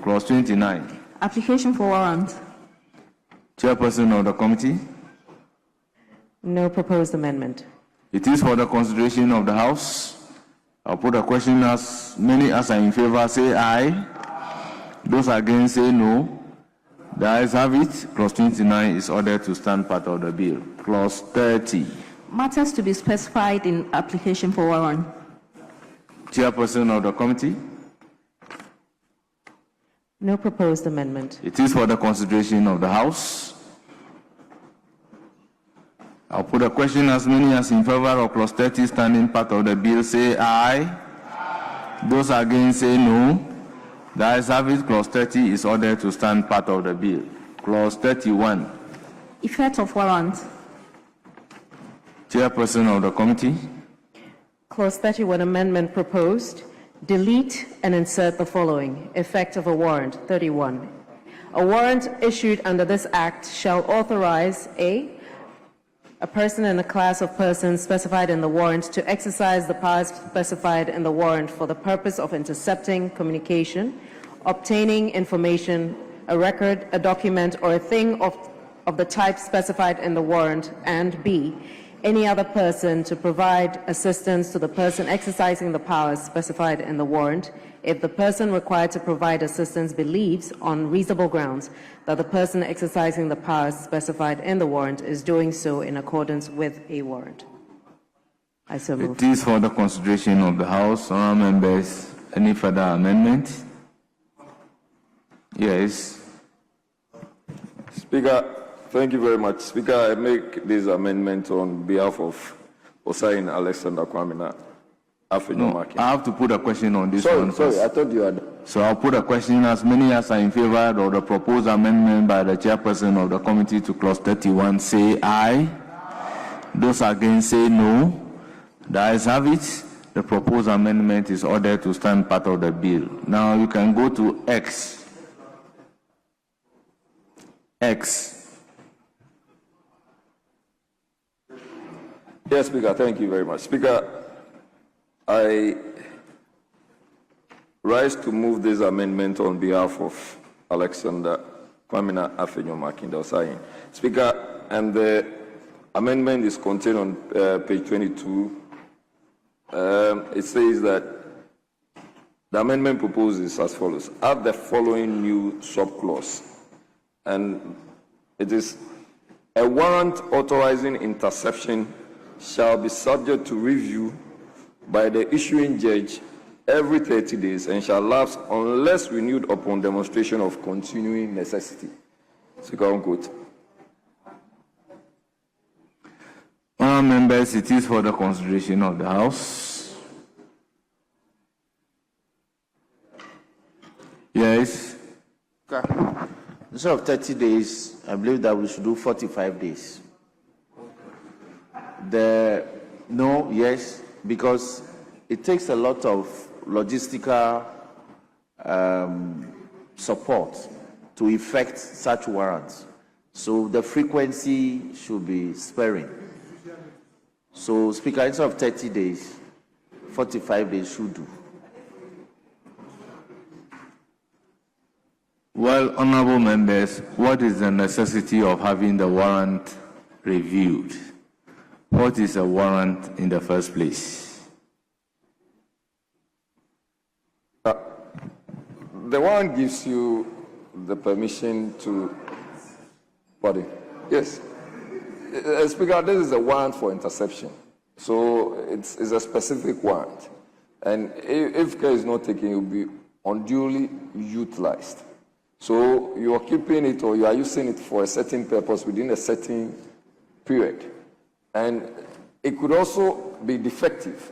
Clause 29. Application for warrant. Chairperson of the committee. No proposed amendment. It is for the consideration of the House. I'll put a question. As many as are in favor say aye. Those against say no. The ayes have it. Clause 29 is ordered to stand part of the bill. Clause 30. Matters to be specified in application for warrant. Chairperson of the committee. No proposed amendment. It is for the consideration of the House. I'll put a question. As many as in favor of clause 30 standing part of the bill say aye. Those against say no. The ayes have it. Clause 30 is ordered to stand part of the bill. Clause 31. Effect of warrant. Chairperson of the committee. Clause 31 amendment proposed. Delete and insert the following. Effect of a warrant. 31. A warrant issued under this Act shall authorize a person and a class of persons specified in the warrant to exercise the powers specified in the warrant for the purpose of intercepting communication, obtaining information, a record, a document, or a thing of the type specified in the warrant, and B, any other person to provide assistance to the person exercising the powers specified in the warrant if the person required to provide assistance believes, on reasonable grounds, that the person exercising the powers specified in the warrant is doing so in accordance with a warrant. I so move. It is for the consideration of the House. Honourable members, any further amendment? Yes. Speaker, thank you very much. Speaker, I make this amendment on behalf of Osayin Alexander Kwamina. No, I have to put a question on this one. Sorry, I thought you had. So I'll put a question. As many as are in favor of the proposed amendment by the chairperson of the committee to clause 31 say aye. Those against say no. The ayes have it. The proposed amendment is ordered to stand part of the bill. Now you can go to X. X. Yes, Speaker, thank you very much. Speaker, I rise to move this amendment on behalf of Alexander Kwamina Afenyo Makinda Osayin. Speaker, and the amendment is contained on page 22. It says that the amendment proposes as follows. Add the following new subclause. And it is a warrant authorizing interception shall be subject to review by the issuing judge every 30 days and shall lapse unless renewed upon demonstration of continuing necessity. Speaker, unquote. Honourable members, it is for the consideration of the House. Yes. Instead of 30 days, I believe that we should do 45 days. No, yes, because it takes a lot of logistical support to effect such warrants. So the frequency should be sparing. So, Speaker, instead of 30 days, 45 days should do. Well, honourable members, what is the necessity of having the warrant reviewed? What is a warrant in the first place? The warrant gives you the permission to. Body. Yes. Speaker, this is a warrant for interception. So it's a specific warrant. And if care is not taken, it will be unduly utilized. So you are keeping it or you are using it for a certain purpose within a certain period. And it could also be defective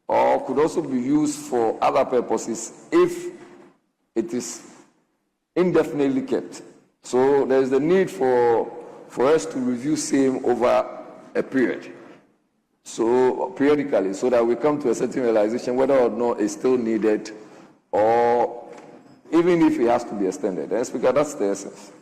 or could also be used for other purposes if it is indefinitely kept. So there is the need for us to review same over a period. So periodically, so that we come to a certain realization whether or not it's still needed or even if it has to be extended. And Speaker, that's the essence.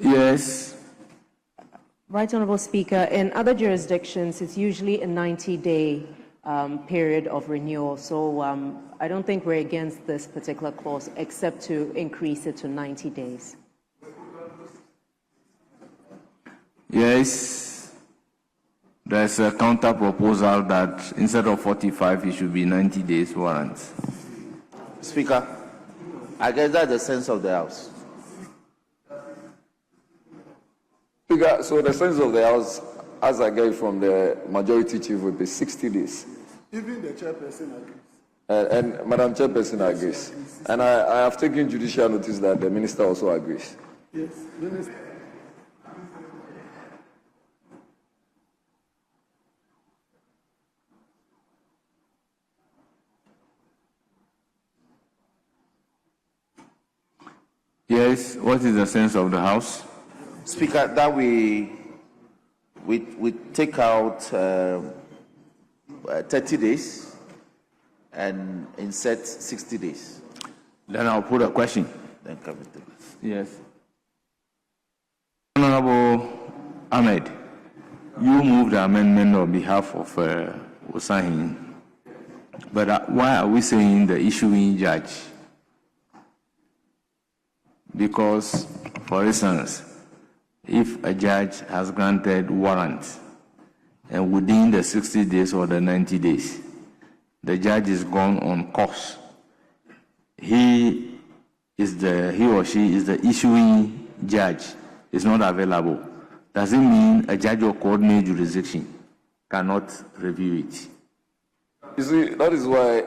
Yes. Right Honourable Speaker, in other jurisdictions, it's usually a 90-day period of renewal. So I don't think we're against this particular clause, except to increase it to 90 days. Yes, there's a counter proposal that instead of 45, it should be 90 days warrant. Speaker, I guess that's the sense of the House. Speaker, so the sense of the House, as I get from the majority chief, would be 60 days. Even the chairperson agrees. And Madam Chairperson agrees. And I have taken judicial notice that the minister also agrees. Yes, Minister. Yes, what is the sense of the House? Speaker, that we take out 30 days and insert 60 days. Then I'll put a question. Then come with it. Yes. Honorable Ahmed, you moved the amendment on behalf of Osahin, but why are we saying the issuing judge? Because, for instance, if a judge has granted warrant and within the 60 days or the 90 days, the judge is gone on course, he or she is the issuing judge, is not available. Does it mean a judge of coordinate jurisdiction cannot review it? You see, that is why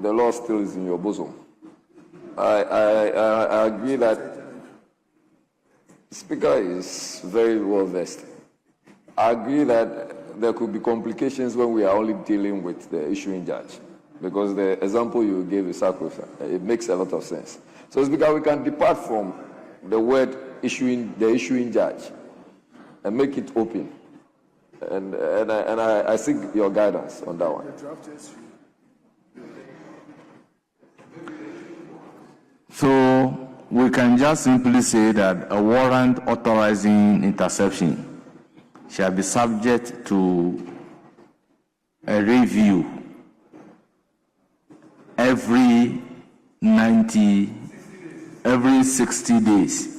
the law still is in your bosom. I agree that the Speaker is very well versed. I agree that there could be complications when we are only dealing with the issuing judge, because the example you gave is sacrosanct. It makes a lot of sense. So, Speaker, we can depart from the word issuing judge and make it open. And I seek your guidance on that one. So we can just simply say that a warrant authorizing interception shall be subject to a review every 60 days.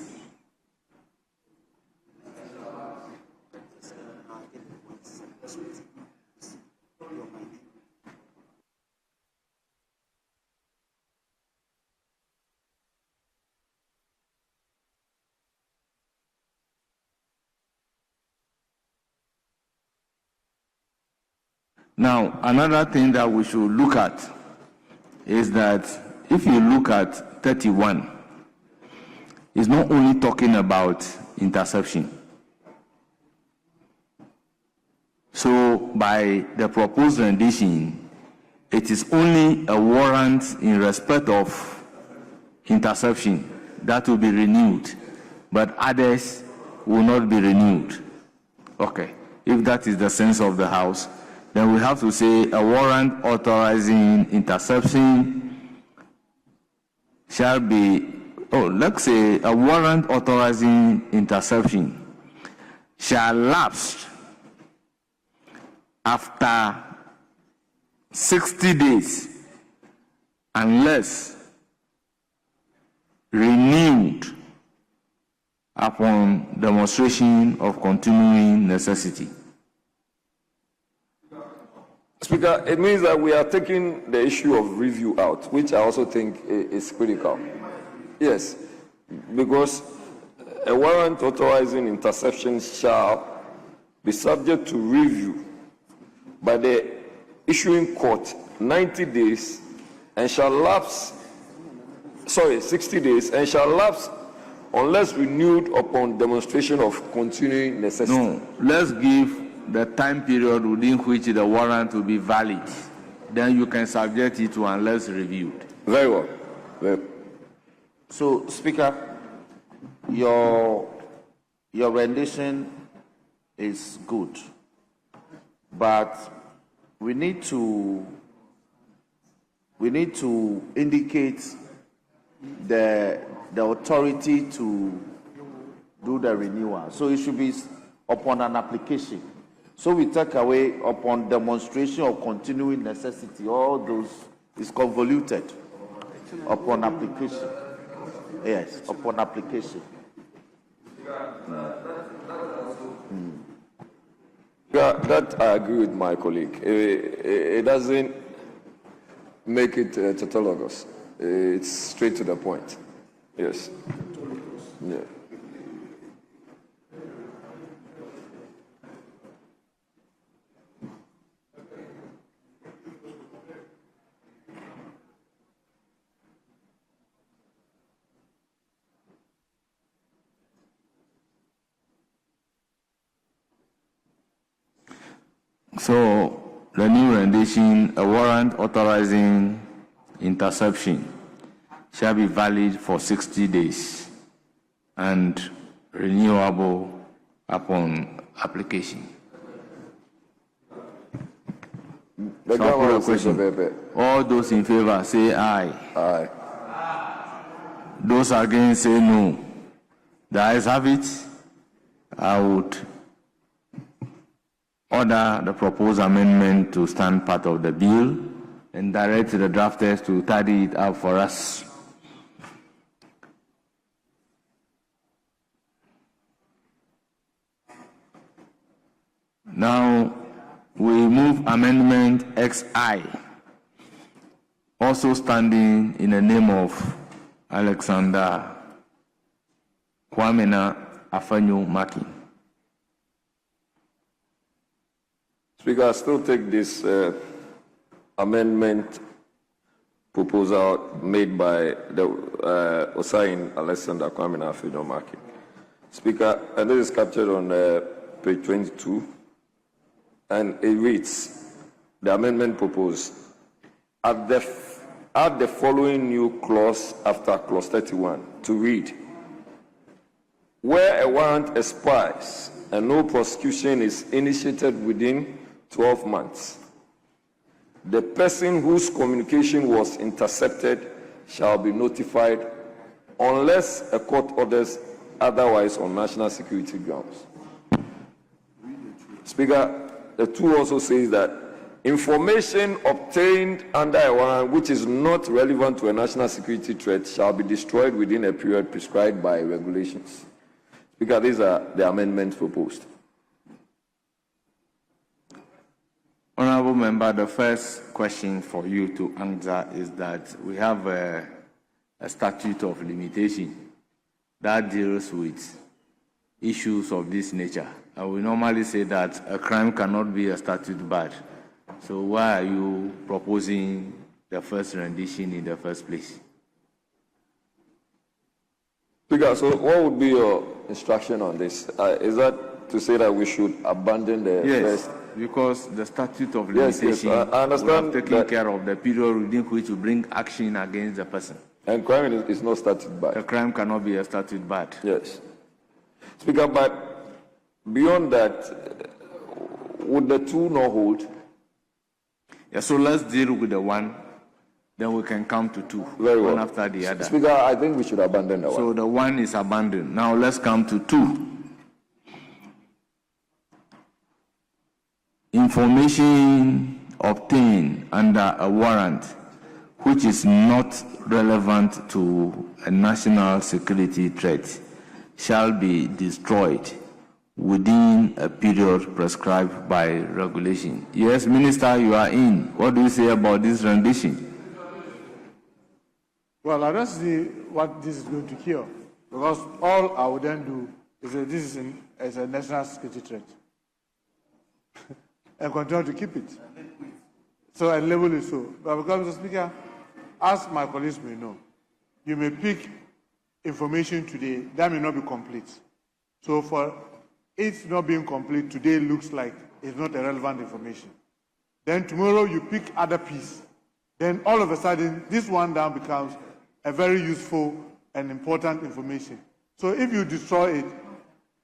Now, another thing that we should look at is that if you look at 31, it's not only talking about interception. So, by the proposed rendition, it is only a warrant in respect of interception that will be renewed, but others will not be renewed. Okay, if that is the sense of the House, then we have to say a warrant authorizing interception shall be, let's say a warrant authorizing interception shall lapse after 60 days unless renewed upon demonstration of continuing necessity. Speaker, it means that we are taking the issue of review out, which I also think is critical. Yes, because a warrant authorizing interception shall be subject to review by the issuing court 90 days and shall lapse, 60 days and shall lapse unless renewed upon demonstration of continuing necessity. No, let's give the time period within which the warrant will be valid. Then you can subject it to unless reviewed. Very well. So, Speaker, your rendition is good, but we need to indicate the authority to do the renewal. So it should be upon an application. So we take away upon demonstration of continuing necessity. All those is convoluted upon application. Yes, upon application. Yeah, that I agree with my colleague. It doesn't make it tautologous. It's straight to the point. Yes. Yeah. So the new rendition, a warrant authorizing interception shall be valid for 60 days and renewable upon application. So I put a question. All those in favor say aye. Aye. Those against say no. The ayes have it. I would order the proposed amendment to stand part of the bill and direct the drafters to tidy it up for us. Now we move amendment XI, also standing in the name of Alexander Kwamena Afanyo Maki. Speaker, I still take this amendment proposal made by the Osain Alexander Kwamena Afanyo Maki. Speaker, and this is captured on page 22. And it reads, the amendment proposed, add the following new clause after clause 31 to read, where a warrant expires and no prosecution is initiated within 12 months, the person whose communication was intercepted shall be notified unless a court orders otherwise on national security grounds. Speaker, the 2 also says that information obtained under a warrant which is not relevant to a national security threat shall be destroyed within a period prescribed by regulations. Speaker, these are the amendments proposed. Honorable Member, the first question for you to answer is that we have a statute of limitation that deals with issues of this nature. We normally say that a crime cannot be a statute barred. So why are you proposing the first rendition in the first place? Speaker, so what would be your instruction on this? Is that to say that we should abandon the yes, first? Because the statute of limitation yes, I understand will have taken care of the period within which you bring action against the person. And crime is not statute barred. The crime cannot be a statute barred. Yes. Speaker, but beyond that, would the 2 not hold? Yeah, so let's deal with the 1, then we can come to 2, Very well. one after the other. Speaker, I think we should abandon the 1. So the 1 is abandoned. Now let's come to 2. Information obtained under a warrant which is not relevant to a national security threat shall be destroyed within a period prescribed by regulation. Yes, Minister, you are in. What do you say about this rendition? Well, I don't see what this is going to cure, because all I would then do is that this is a national security threat and continue to keep it. So I label it so. But because, Mr. Speaker, as my colleagues may know, you may pick information today that may not be complete. So for it not being complete today looks like it's not a relevant information. Then tomorrow you pick other piece. Then all of a sudden this one down becomes a very useful and important information. So if you destroy it,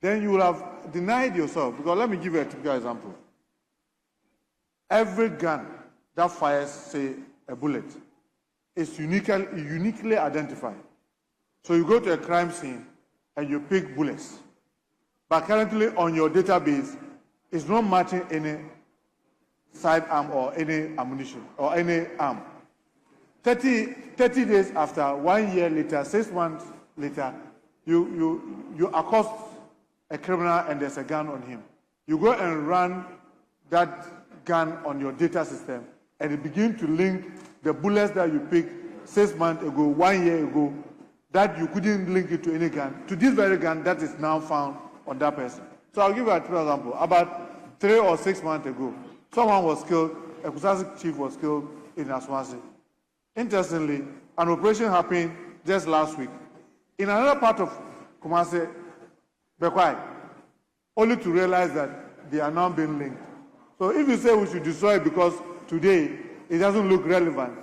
then you will have denied yourself. Because let me give you a typical example. Every gun that fires, say, a bullet is uniquely identified. So you go to a crime scene and you pick bullets. but currently on your database, it's not matching any sidearm or any ammunition or any arm. 30 days after, 1 year later, 6 months later, you accost a criminal and there's a gun on him. You go and run that gun on your data system and it begins to link the bullets that you picked 6 months ago, 1 year ago, that you couldn't link it to any gun, to this very gun that is now found on that person. So I'll give you a true example. About 3 or 6 months ago, someone was killed, a Kusasi chief was killed in Aswansi. Interestingly, an operation happened just last week in another part of Kumasi, Bekwai, only to realize that they are now being linked. So if you say we should destroy it because today it doesn't look relevant,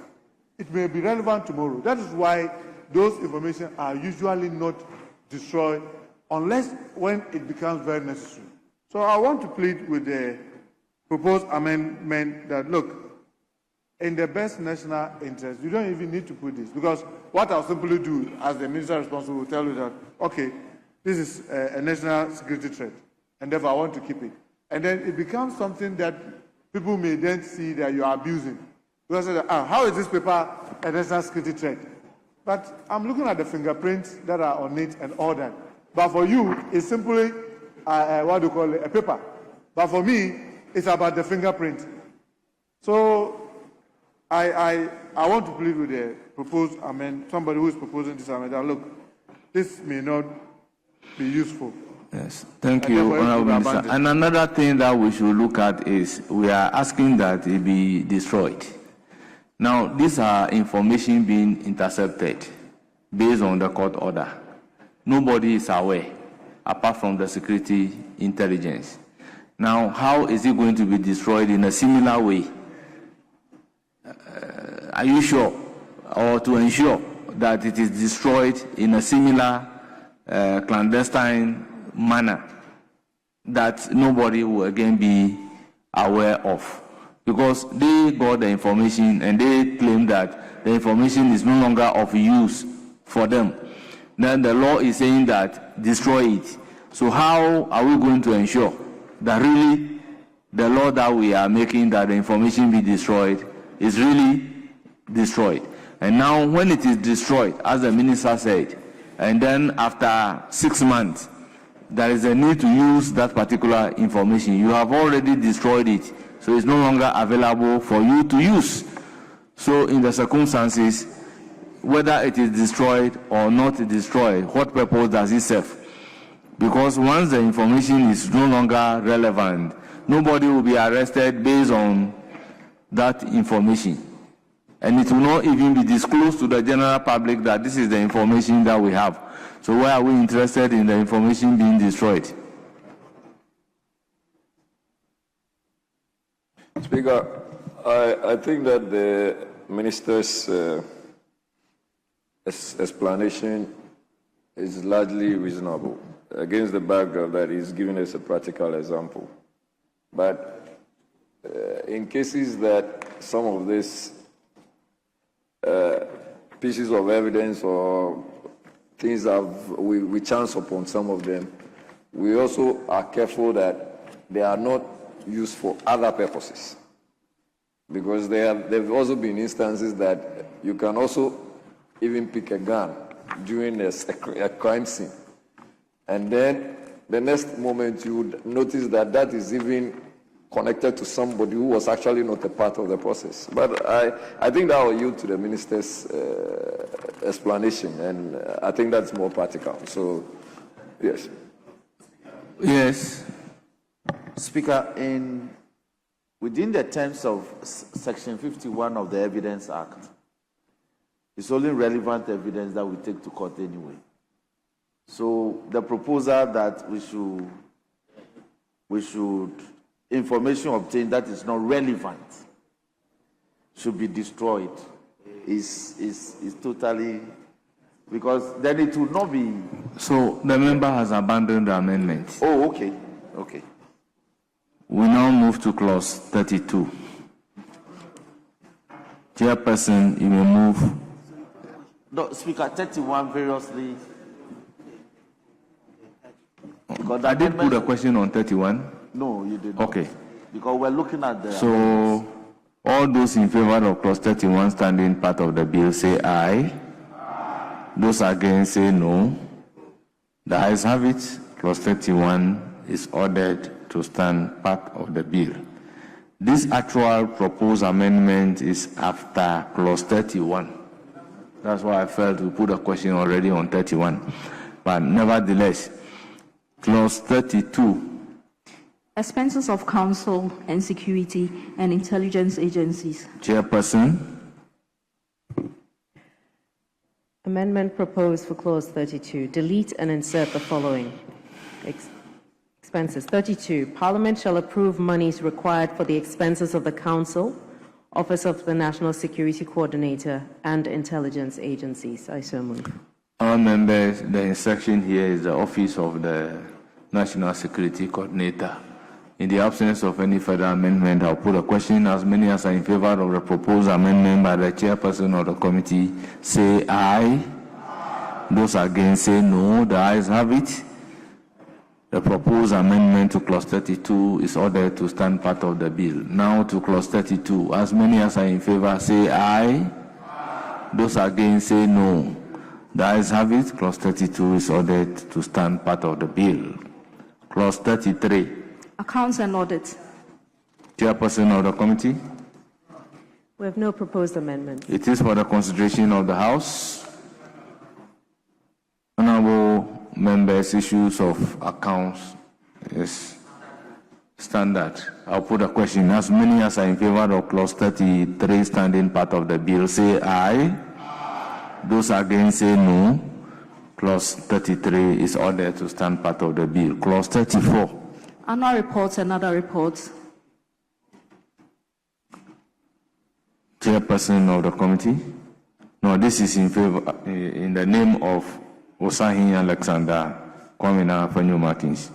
it may be relevant tomorrow. That is why those information are usually not destroyed unless when it becomes very necessary. So I want to plead with the proposed amendment that, look, in the best national interest, you don't even need to put this, because what I'll simply do as the minister responsible will tell you that, okay, this is a national security threat, and therefore I want to keep it. And then it becomes something that people may then see that you are abusing. Because how is this paper a national security threat? But I'm looking at the fingerprints that are on it and all that. But for you, it's simply, what do you call it, a paper. But for me, it's about the fingerprint. So I want to plead with the proposed amendment, somebody who is proposing this amendment, look, this may not be useful. Yes, thank you, Honorable Minister. And another thing that we should look at is we are asking that it be destroyed. Now, these are information being intercepted based on the court order. Nobody is aware, apart from the security intelligence. Now, how is it going to be destroyed in a similar way? Are you sure, or to ensure that it is destroyed in a similar clandestine manner that nobody will again be aware of? Because they got the information and they claim that the information is no longer of use for them. Then the law is saying that destroy it. So how are we going to ensure that really the law that we are making, that the information be destroyed, is really destroyed? And now when it is destroyed, as the minister said, and then after 6 months, there is a need to use that particular information, you have already destroyed it, so it's no longer available for you to use. So in the circumstances, whether it is destroyed or not destroyed, what purpose does it serve? Because once the information is no longer relevant, nobody will be arrested based on that information. And it will not even be disclosed to the general public that this is the information that we have. So why are we interested in the information being destroyed? Speaker, I think that the minister's explanation is largely reasonable against the background that he's giving us a practical example. But in cases that some of these pieces of evidence or things we chance upon some of them, we also are careful that they are not used for other purposes. Because there have also been instances that you can also even pick a gun during a crime scene. And then the next moment you would notice that that is even connected to somebody who was actually not a part of the process. But I think that will yield to the minister's explanation, and I think that's more practical. So, yes. Yes. Speaker, within the terms of Section 51 of the Evidence Act, it's only relevant evidence that we take to court anyway. So the proposal that we should information obtained that is not relevant should be destroyed is totally, because then it will not be. So the member has abandoned the amendment. Oh, okay. Okay. We now move to clause 32. Chairperson, you may move. No, Speaker, 31 variously. Because the I did put a amendment- question on 31. No, you did not. Okay. Because we're looking at the. So, all those in favor of clause 31 standing part of the bill say aye. Those against say no. The ayes have it. Clause 31 is ordered to stand part of the bill. This actual proposed amendment is after clause 31. That's why I felt we put a question already on 31. But nevertheless, clause 32. Expenses of council and security and intelligence agencies. Chairperson. Amendment proposed for clause 32. Delete and insert the following. Expenses. 32. Parliament shall approve monies required for the expenses of the Council, Office of the National Security Coordinator, and intelligence agencies. I so move. Our members, the instruction here is the Office of the National Security Coordinator. In the absence of any further amendment, I'll put a question. As many as are in favor of the proposed amendment by the chairperson of the committee, say aye. Those against say no. The ayes have it. The proposed amendment to clause 32 is ordered to stand part of the bill. Now to clause 32. As many as are in favor, say aye. Those against say no. The ayes have it. Clause 32 is ordered to stand part of the bill. Clause 33. Accounts and audit. Chairperson of the committee. We have no proposed amendment. It is for the consideration of the House. Honorable members, issues of accounts is standard. I'll put a question. As many as are in favor of clause 33 standing part of the bill, say aye. Those against say no. Clause 33 is ordered to stand part of the bill. Clause 34. Annual reports and other reports. Chairperson of the committee. No, this is in favor, in the name of Osahin Alexander Kwamina Fanyu Martins.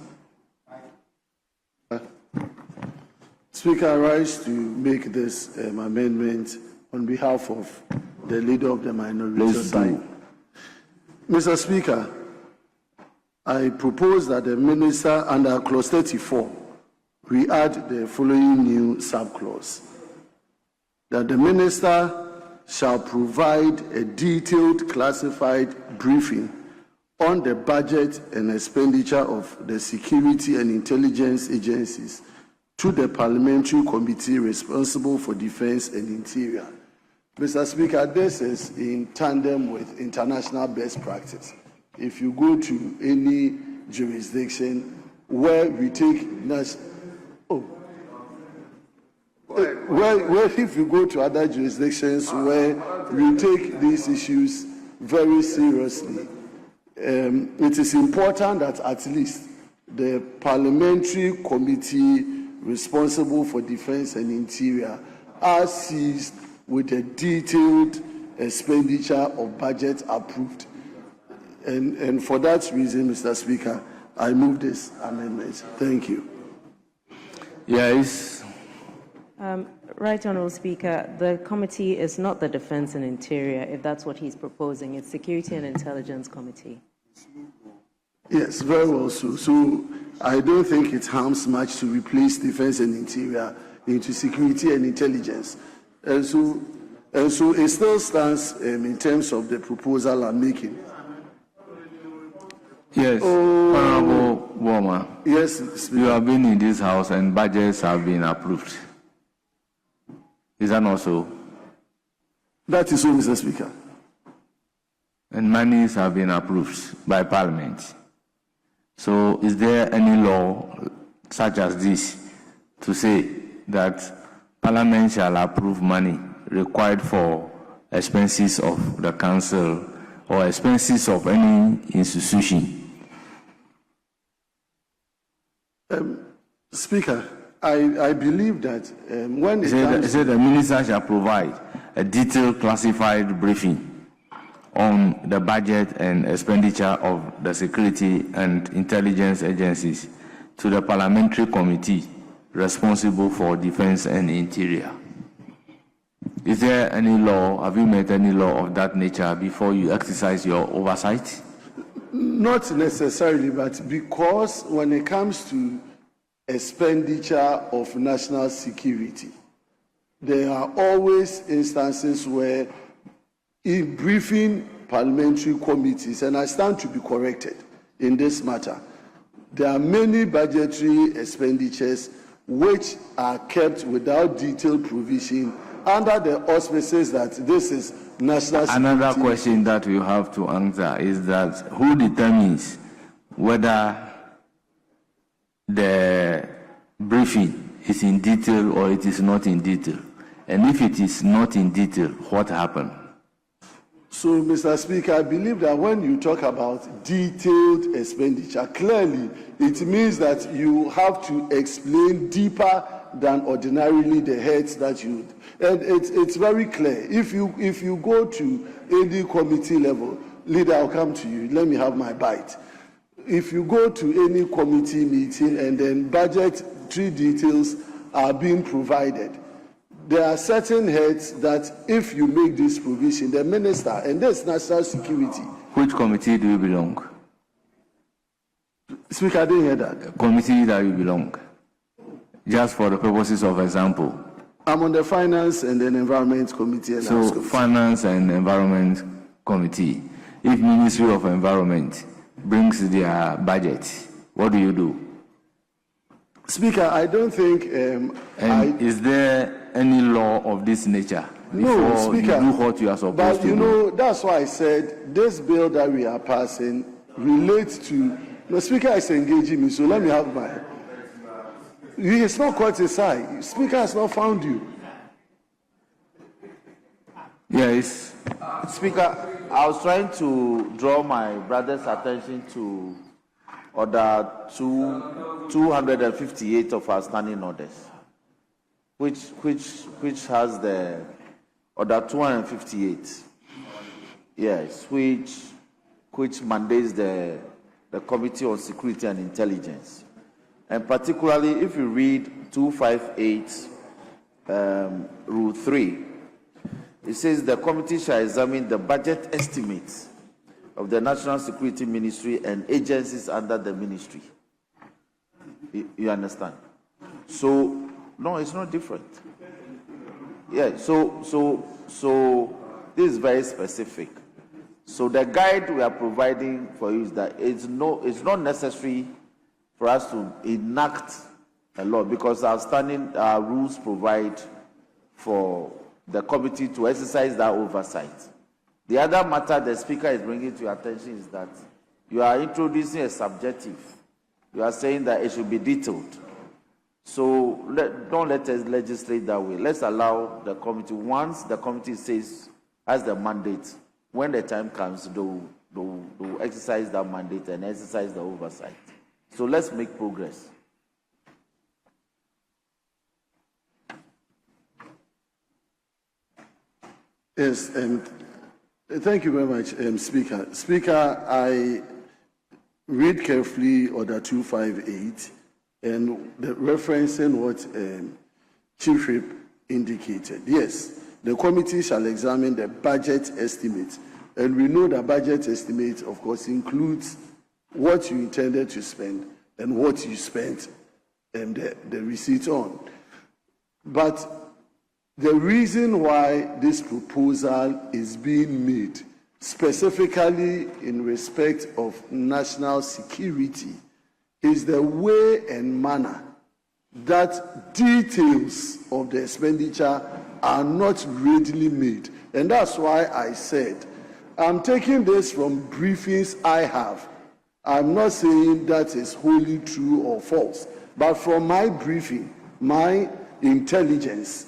Speaker, I rise to make this amendment on behalf of the leader of the minority. Please do. Mr. Speaker, I propose that the minister under clause 34, we add the following new subclause. That the minister shall provide a detailed classified briefing on the budget and expenditure of the security and intelligence agencies to the parliamentary committee responsible for defense and interior. Mr. Speaker, this is in tandem with international best practice. If you go to any jurisdiction where we take if you go to other jurisdictions where we take these issues very seriously, it is important that at least the parliamentary committee responsible for defense and interior are seized with a detailed expenditure of budget approved. And for that reason, Mr. Speaker, I move this amendment. Thank you. Yes. Right, Honourable Speaker, the committee is not the Defence and Interior, if that's what he's proposing. It's Security and Intelligence Committee. Yes, very well so. So I don't think it harms much to replace Defence and Interior into Security and Intelligence. And so it still stands in terms of the proposal I'm making. Yes, Honorable Woma. Yes, Speaker. You have been in this house and budgets have been approved. Is that not so? That is so, Mr. Speaker. And monies have been approved by Parliament. So is there any law such as this to say that Parliament shall approve money required for expenses of the council or expenses of any institution? Speaker, I believe that when it comes to the minister shall provide a detailed classified briefing on the budget and expenditure of the security and intelligence agencies to the parliamentary committee responsible for defense and interior. Is there any law, have you made any law of that nature before you exercise your oversight? Not necessarily, but because when it comes to expenditure of national security, there are always instances where, in briefing parliamentary committees, and I stand to be corrected in this matter, there are many budgetary expenditures which are kept without detailed provision under the auspices that this is national security. Another question that you have to answer is that who determines whether the briefing is in detail or it is not in detail? And if it is not in detail, what happened? So, Mr. Speaker, I believe that when you talk about detailed expenditure, clearly it means that you have to explain deeper than ordinarily the heads that you. And it's very clear. If you go to any committee level, leader, I'll come to you. Let me have my bite. If you go to any committee meeting and then budgetary details are being provided, there are certain heads that if you make this provision, the minister, and that's national security. Which committee do you belong? Speaker, I didn't hear that. Committee that you belong. Just for the purposes of example. I'm on the Finance and then Environment Committee. And so, Finance and Environment Committee. If Ministry of Environment brings their budget, what do you do? Speaker, I don't think. Is there any law of this nature before no, Speaker, you do what you are supposed to do? But you know, that's why I said this bill that we are passing relates to. The Speaker is engaging me, so let me have my. He has not caught his eye. Speaker has not found you. Yes. Speaker, I was trying to draw my brother's attention to Order 258 of our standing orders, which has the Order 258, yes, which mandates the Committee on Security and Intelligence. And particularly, if you read 258, Rule 3, it says the committee shall examine the budget estimates of the National Security Ministry and agencies under the ministry. You understand? So, no, it's not different. Yeah, so this is very specific. So the guide we are providing for you is that it's not necessary for us to enact a law, because our rules provide for the committee to exercise that oversight. The other matter the Speaker is bringing to your attention is that you are introducing a subjective. You are saying that it should be detailed. So don't let us legislate that way. Let's allow the committee, once the committee has the mandate, when the time comes, they'll exercise that mandate and exercise the oversight. So let's make progress. Yes, thank you very much, Speaker. Speaker, I read carefully Order 258 and referencing what Chief Whip indicated. Yes, the committee shall examine the budget estimate, and we know that budget estimate, of course, includes what you intended to spend and what you spent and the receipt on. But the reason why this proposal is being made, specifically in respect of national security, is the way and manner that details of the expenditure are not readily made. And that's why I said, I'm taking this from briefings I have. I'm not saying that is wholly true or false, but from my briefing, my intelligence,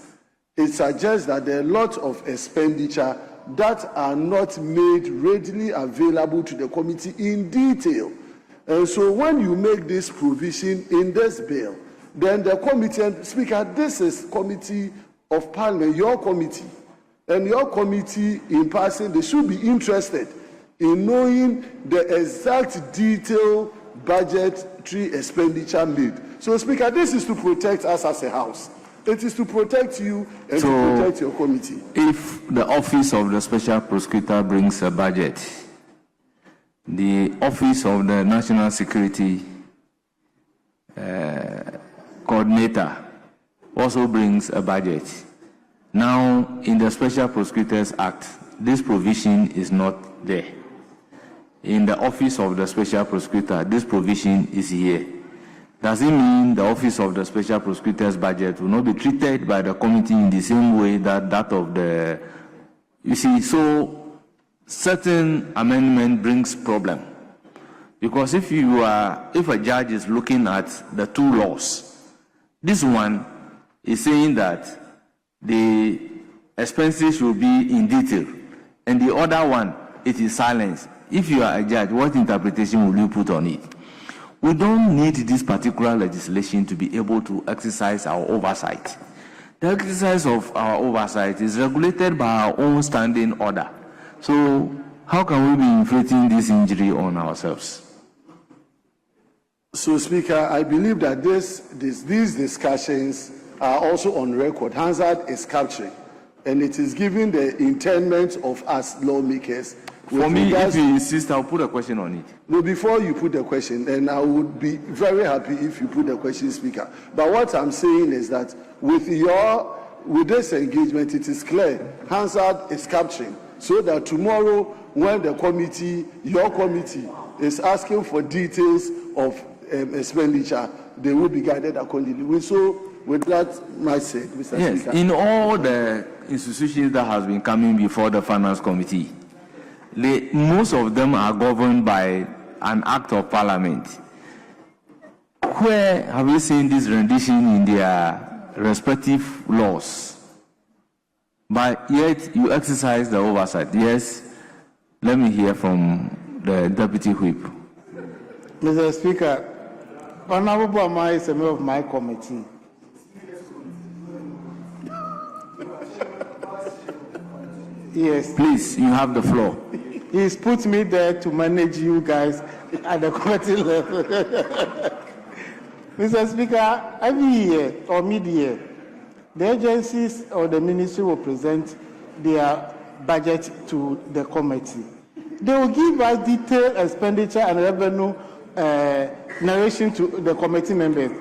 it suggests that there are a lot of expenditure that are not made readily available to the committee in detail. And so when you make this provision in this bill, then the committee, and Speaker, this is Committee of Parliament, your committee, and your committee in passing, they should be interested in knowing the exact detailed budgetary expenditure made. So, Speaker, this is to protect us as a house. It is to protect you and to protect your committee. If the Office of the Special Prosecutor brings a budget the Office of the National Security Coordinator also brings a budget. Now, in the Special Prosecutors Act, this provision is not there. In the Office of the Special Prosecutor, this provision is here. Does it mean the Office of the Special Prosecutor's budget will not be treated by the committee in the same way that that of the... You see, so certain amendment brings problem. Because if a judge is looking at the two laws, this one is saying that the expenses should be in detail, and the other one, it is silence. If you are a judge, what interpretation will you put on it? We don't need this particular legislation to be able to exercise our oversight. The exercise of our oversight is regulated by our own standing order. So how can we be inflicting this injury on ourselves? So, Speaker, I believe that these discussions are also on record. Hansard is capturing, and it is giving the intendment of us lawmakers. For me, if you insist, I'll put a question on it. No, before you put the question, then I would be very happy if you put the question, Speaker. But what I'm saying is that with this engagement, it is clear Hansard is capturing, so that tomorrow, when the committee, your committee, is asking for details of expenditure, they will be guided accordingly. So, with that, my say, Mr. Yes, Speaker. in all the institutions that has been coming before the Finance Committee, most of them are governed by an act of parliament. Where have you seen this rendition in their respective laws? But yet you exercise the oversight. Yes, let me hear from the Deputy Whip. Mr. Speaker, Honorable Buama is a member of my committee. Yes. Please, you have the floor. He's put me there to manage you guys at the committee level. Mr. Speaker, every year or mid-year, the agencies or the ministry will present their budget to the committee. They will give us detailed expenditure and revenue narration to the committee members.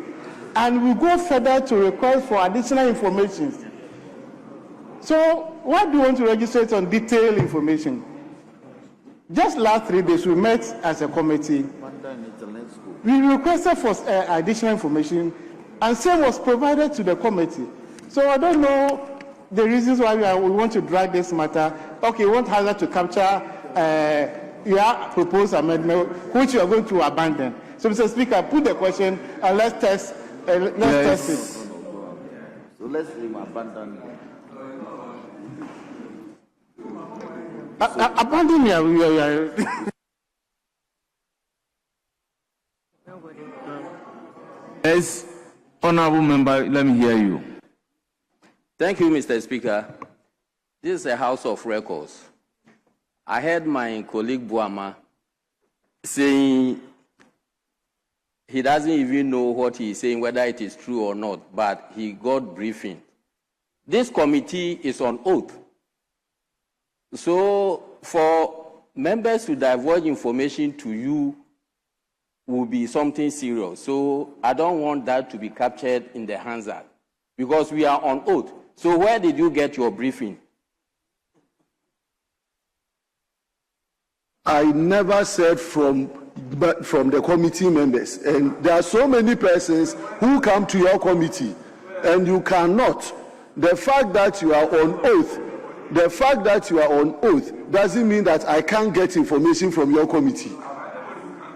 And we go further to request for additional information. So, why do you want to register on detailed information? Just last 3 days, we met as a committee. We requested for additional information, and same was provided to the committee. So I don't know the reasons why we want to drag this matter. Okay, we want Hazard to capture your proposed amendment, which you are going to abandon. So, Mr. Speaker, put the question and let's test it. So let's abandon. Abandon your. Yes, Honorable Member, let me hear you. Thank you, Mr. Speaker. This is a House of Records. I heard my colleague Buama saying he doesn't even know what he's saying, whether it is true or not, but he got briefing. This committee is on oath. So for members to divulge information to you will be something serious. So I don't want that to be captured in the Hansard, because we are on oath. So where did you get your briefing? I never said from the committee members. And there are so many persons who come to your committee, and you cannot. The fact that you are on oath, doesn't mean that I can't get information from your committee.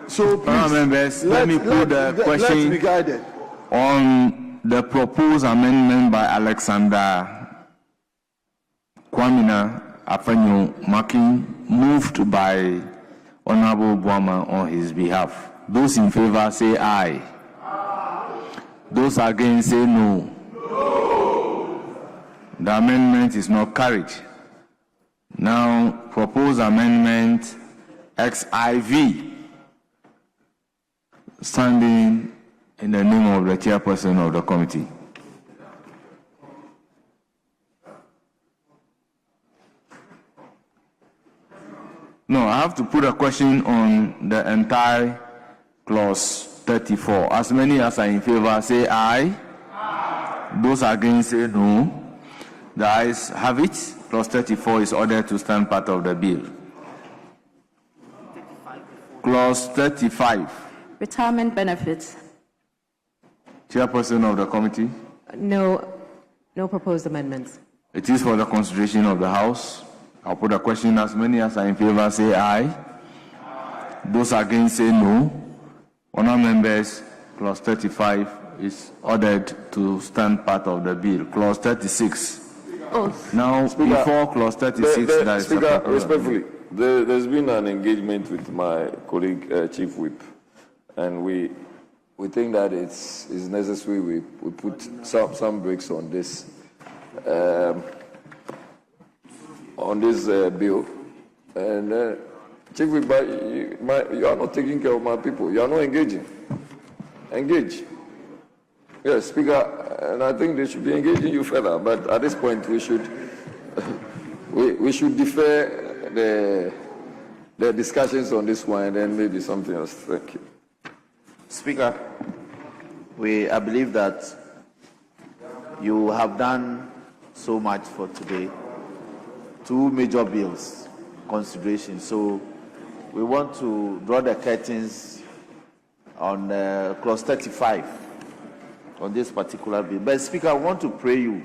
So please, members, let me put the question let's be guided on the proposed amendment by Alexander Kwamina Afanyo Makin, moved by Honorable Buama on his behalf. Those in favor say aye. Those against say no. The amendment is not carried. Now, proposed amendment XIV, standing in the name of the chairperson of the committee. No, I have to put a question on the entire clause 34. As many as are in favor say aye. Those against say no. The ayes have it. Clause 34 is ordered to stand part of the bill. Clause 35. Retirement benefits. Chairperson of the committee. No proposed amendments. It is for the consideration of the House. I'll put a question. As many as are in favor say aye. Those against say no. Honourable members, clause 35 is ordered to stand part of the bill. Clause 36. Now, Speaker, before clause 36, there is Speaker, respectfully, there's been an engagement with my colleague, Chief Whip, and we think that it's necessary we put some brakes on this bill. And Chief Whip, you are not taking care of my people. You are not engaging. Engage. Yes, Speaker, and I think they should be engaging you further. But at this point, we should defer the discussions on this one, and then maybe something else. Thank you. Speaker, I believe that you have done so much for today. 2 major bills consideration. So we want to draw the curtains on clause 35 on this particular bill. But Speaker, I want to pray you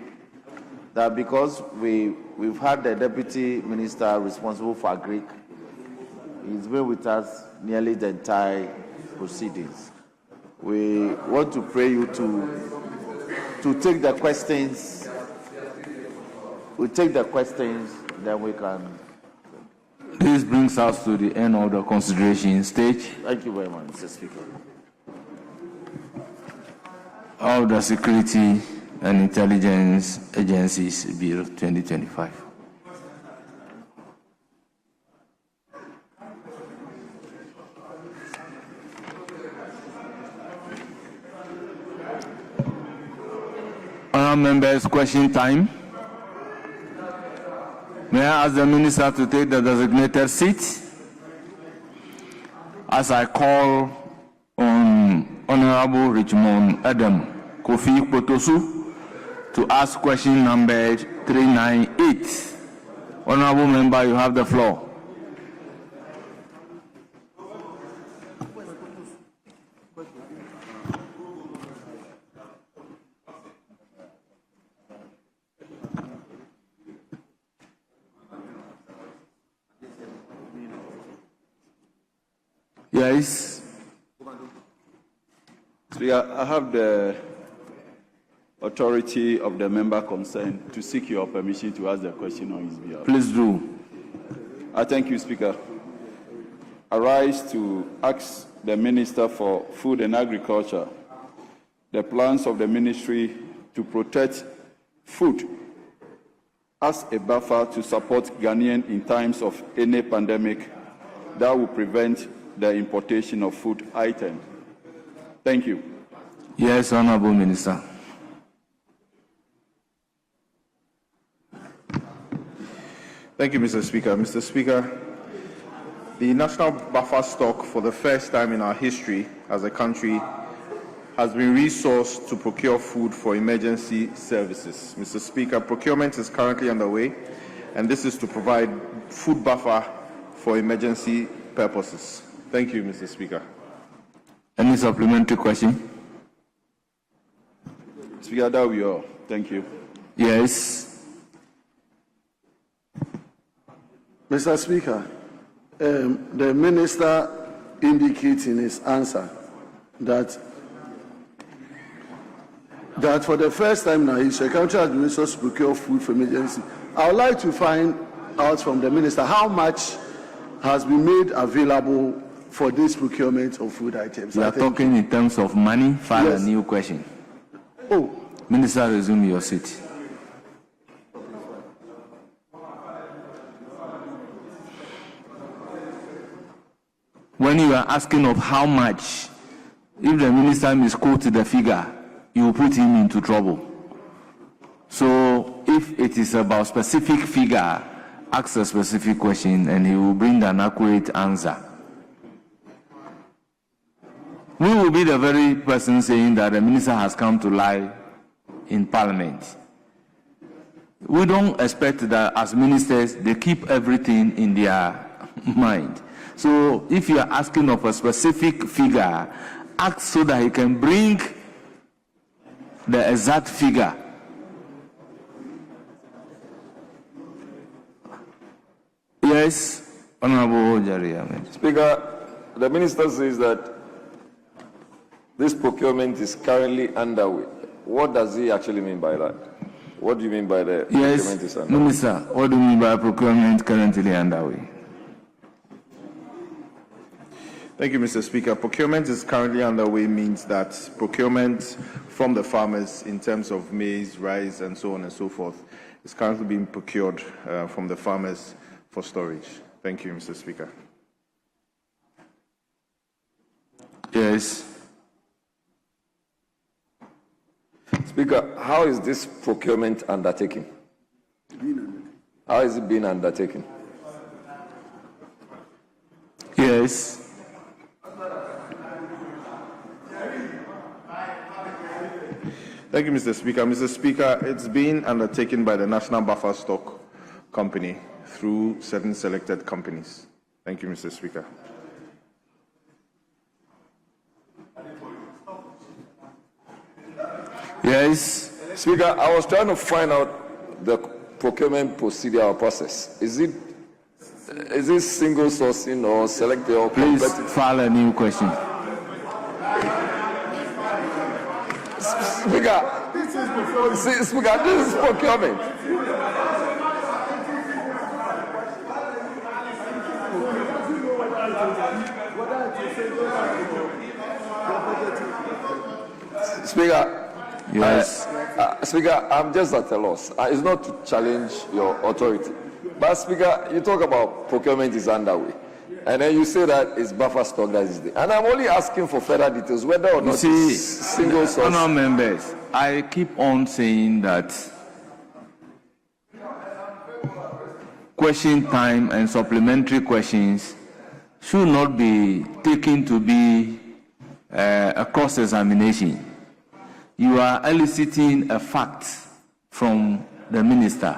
that because we've had the Deputy Minister responsible for Agric, he's been with us nearly the entire proceedings. We want to pray you to take the questions. We take the questions, then we can. This brings us to the end of the consideration stage. Thank you very much, Mr. Speaker. Of the Security and Intelligence Agencies Bill 2025. Honourable members, question time. May I ask the Minister to take the designated seat as I call on Honourable Richmond Adam Kofi Potosu to ask question number 398. Honourable member, you have the floor. Yes. Speaker, I have the authority of the member concerned to seek your permission to ask the question on his behalf. Please do. I thank you, Speaker. I rise to ask the Minister for Food and Agriculture the plans of the ministry to protect food as a buffer to support Ghanaians in times of any pandemic that will prevent the importation of food items. Thank you. Yes, Honourable Minister. Thank you, Mr. Speaker. Mr. Speaker, the national buffer stock for the first time in our history as a country has been resourced to procure food for emergency services. Mr. Speaker, procurement is currently underway, and this is to provide food buffer for emergency purposes. Thank you, Mr. Speaker. Any supplementary question? Speaker, that will be all. Thank you. Yes. Mr. Speaker, the minister indicates in his answer that for the first time in our history, the country has been resourced to procure food for emergency. I would like to find out from the minister how much has been made available for this procurement of food items. You are talking in terms of money. File a new question. Oh. Minister, resume your seat. When you are asking of how much, if the minister misquotes the figure, you will put him into trouble. So if it is about specific figure, ask a specific question and he will bring an accurate answer. We will be the very person saying that the minister has come to lie in Parliament. We don't expect that as ministers they keep everything in their mind. So if you are asking of a specific figure, ask so that he can bring the exact figure. Yes, Honorable Jari Ahmed. Speaker, the minister says that this procurement is currently underway. What does he actually mean by that? What do you mean by the procurement is underway? Minister, what do you mean by procurement currently underway? Thank you, Mr. Speaker. Procurement is currently underway means that procurement from the farmers in terms of maize, rice, and so on and so forth is currently being procured from the farmers for storage. Thank you, Mr. Speaker. Yes. Speaker, how is this procurement undertaken? How is it being undertaken? Yes. Thank you, Mr. Speaker. Mr. Speaker, it's being undertaken by the National Buffer Stock Company through certain selected companies. Thank you, Mr. Speaker. Yes. Speaker, I was trying to find out the procurement procedure or process. Is it single sourcing or selected or please file a new question? Speaker, this is procurement. Speaker, yes. Speaker, I'm just at a loss. It's not to challenge your authority. But Speaker, you talk about procurement is underway. And then you say that it's buffer stock that is there. And I'm only asking for further details, whether or not it's single source. Honourable members, I keep on saying that question time and supplementary questions should not be taken to be a cross-examination. You are eliciting a fact from the minister,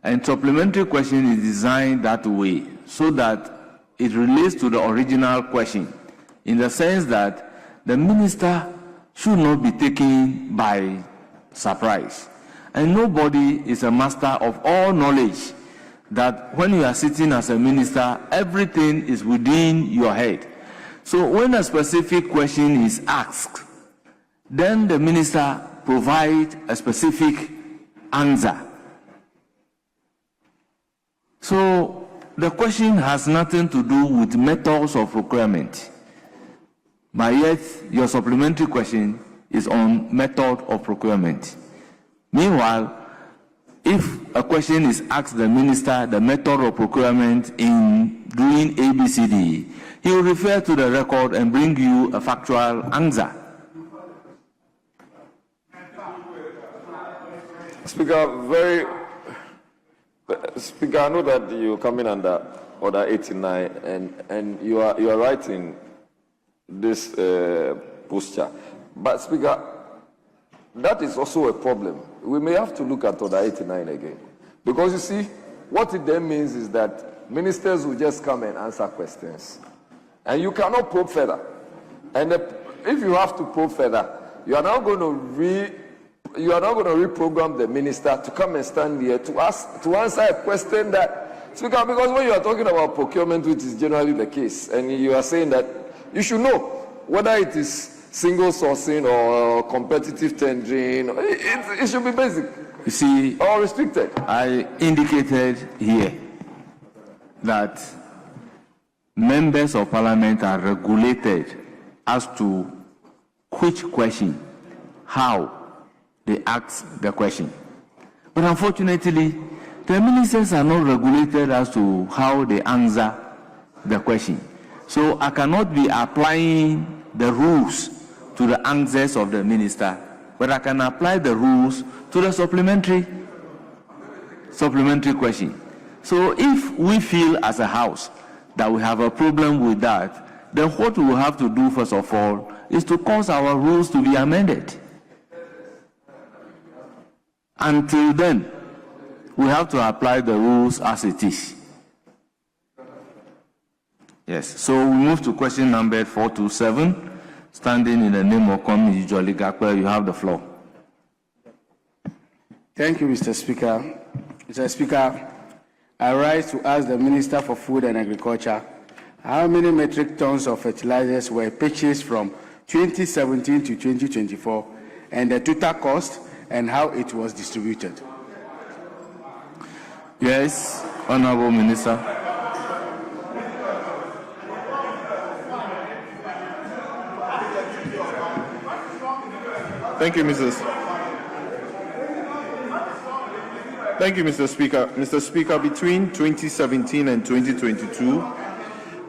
and supplementary question is designed that way so that it relates to the original question, in the sense that the minister should not be taken by surprise. And nobody is a master of all knowledge that when you are sitting as a minister, everything is within your head. So when a specific question is asked, then the minister provides a specific answer. So the question has nothing to do with methods of procurement, but yet your supplementary question is on method of procurement. Meanwhile, if a question is asked the minister the method of procurement in doing ABCD, he will refer to the record and bring you a factual answer. Speaker, Speaker, I know that you're coming under Order 89, and you are right in this posture. But Speaker, that is also a problem. We may have to look at Order 89 again. Because you see, what it then means is that ministers will just come and answer questions. And you cannot probe further. And if you have to probe further, you are now going to reprogram the minister to come and stand here to answer a question that, Speaker, because when you are talking about procurement, which is generally the case, and you are saying that you should know whether it is single sourcing or competitive tendering, it should be basic. You see, or restricted. I indicated here that members of parliament are regulated as to which question, how they ask the question. But unfortunately, the ministers are not regulated as to how they answer the question. So I cannot be applying the rules to the answers of the minister, but I can apply the rules to the supplementary question. So if we feel as a house that we have a problem with that, then what we will have to do first of all is to cause our rules to be amended. Until then, we have to apply the rules as it is. Yes, so we move to question number 427. Standing in the name of Committee Jolly Gakwe, you have the floor. Thank you, Mr. Speaker. Mr. Speaker, I rise to ask the Minister for Food and Agriculture how many metric tons of fertilizers were purchased from 2017 to 2024 and the total cost and how it was distributed. Yes, Honorable Minister. Thank you, Mr. Speaker. Mr. Speaker, between 2017 and 2022,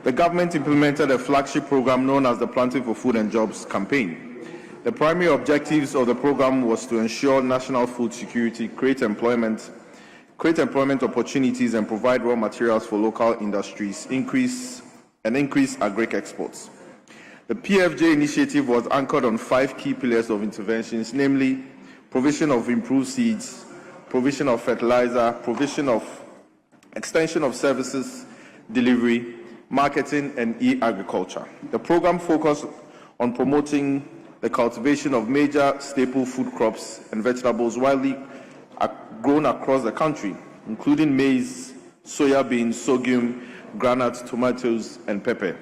the government implemented a flagship program known as the Planting for Food and Jobs campaign. The primary objectives of the program was to ensure national food security, create employment opportunities, and provide raw materials for local industries, increase Agric exports. The PFJ initiative was anchored on 5 key pillars of interventions, namely provision of improved seeds, provision of fertilizer, provision of extension of services, delivery, marketing, and e-agriculture. The program focused on promoting the cultivation of major staple food crops and vegetables widely grown across the country, including maize, soya beans, sorghum, groundnut, tomatoes, and pepper.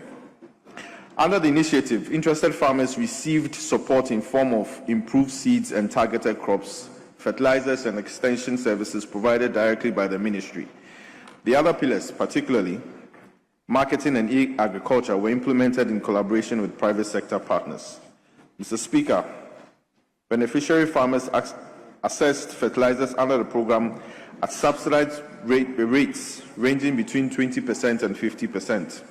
Under the initiative, interested farmers received support in form of improved seeds and targeted crops, fertilizers, and extension services provided directly by the ministry. The other pillars, particularly marketing and e-agriculture, were implemented in collaboration with private sector partners. Mr. Speaker, beneficiary farmers assessed fertilizers under the program at subsidized rates ranging between 20% and 50%.